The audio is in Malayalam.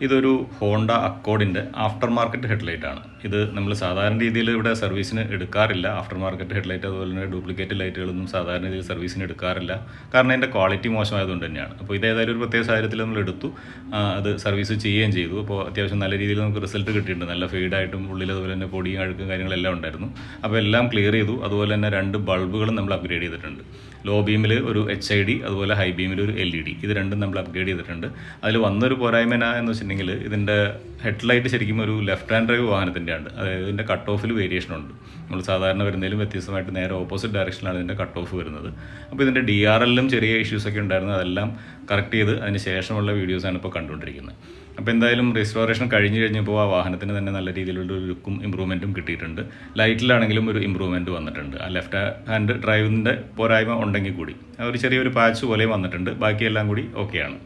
ഇതൊരു ഹോണ്ട അക്കോർഡിൻ്റെ ആഫ്റ്റർ മാർക്കറ്റ് ഹെഡ്ലൈറ്റ് ആണ്. ഇത് നമ്മൾ സാധാരണ രീതിയിൽ ഇവിടെ സർവീസിന് എടുക്കാറില്ല. ആഫ്റ്റർ മാർക്കറ്റ് ഹെഡ്ലൈറ്റ് അതുപോലെ തന്നെ ഡ്യൂപ്ലിക്കേറ്റ് ലൈറ്റുകളൊന്നും സാധാരണ രീതിയിൽ സർവീസിന് എടുക്കാറില്ല. കാരണം അതിൻ്റെ ക്വാളിറ്റി മോശമായതുകൊണ്ട് തന്നെയാണ്. അപ്പോൾ ഇത് ഏതായാലും ഒരു പ്രത്യേക സാഹചര്യത്തിൽ നമ്മൾ എടുത്തു, അത് സർവീസ് ചെയ്യുകയും ചെയ്തു. അപ്പോൾ അത്യാവശ്യം നല്ല രീതിയിൽ നമുക്ക് റിസൾട്ട് കിട്ടിയിട്ടുണ്ട്. നല്ല ഫെയ്ഡായിട്ടും ഉള്ളിൽ അതുപോലെ തന്നെ പൊടിയും അഴുക്കും കാര്യങ്ങളെല്ലാം ഉണ്ടായിരുന്നു. അപ്പോൾ എല്ലാം ക്ലിയർ ചെയ്തു. അതുപോലെ തന്നെ 2 ബൾബുകളും നമ്മൾ അപ്ഗ്രേഡ് ചെയ്തിട്ടുണ്ട്. ലോ ബീമിൽ ഒരു HID, അതുപോലെ ഹൈ ബീമിൽ ഒരു LED, ഇത് രണ്ടും നമ്മൾ അപ്ഗ്രേഡ് ചെയ്തിട്ടുണ്ട്. അതിൽ വന്നൊരു പോരായ്മ എന്ന് വെച്ചിട്ടുണ്ടെങ്കിൽ ഇതിൻ്റെ ഹെഡ്ലൈറ്റ് ശരിക്കും ഒരു ലെഫ്റ്റ് ഹാൻഡ് ഡ്രൈവ് വാഹനത്തിൻ്റെ ആണ്. അതായത് ഇതിൻ്റെ കട്ട് ഓഫിൽ വേരിയേഷൻ ഉണ്ട്. നമ്മൾ സാധാരണ വരുന്നതിലും വ്യത്യസ്തമായിട്ട് നേരെ ഓപ്പോസിറ്റ് ഡയറക്ഷനിലാണ് ഇതിൻ്റെ കട്ട് ഓഫ് വരുന്നത്. അപ്പോൾ ഇതിൻ്റെ DRLലും ചെറിയ ഇഷ്യൂസൊക്കെ ഉണ്ടായിരുന്നു. അതെല്ലാം കറക്റ്റ് ചെയ്ത് അതിന് ശേഷമുള്ള വീഡിയോസാണ് ഇപ്പോൾ കണ്ടുകൊണ്ടിരിക്കുന്നത്. അപ്പോൾ എന്തായാലും റെസ്റ്റോറേഷൻ കഴിഞ്ഞപ്പോൾ ആ വാഹനത്തിന് തന്നെ നല്ല രീതിയിലുള്ള ഒരു ലുക്കും ഇമ്പ്രൂവ്മെൻറ്റും കിട്ടിയിട്ടുണ്ട്. ലൈറ്റിലാണെങ്കിലും ഒരു ഇമ്പ്രൂവ്മെൻറ്റ് വന്നിട്ടുണ്ട്. ആ ലെഫ്റ്റ് ഹാൻഡ് ഡ്രൈവിൻ്റെ പോരായ്മ ഉണ്ടെങ്കിൽ കൂടി ഒരു ചെറിയൊരു പാച്ച് പോലെ വന്നിട്ടുണ്ട്. ബാക്കിയെല്ലാം കൂടി ഓക്കെയാണ്.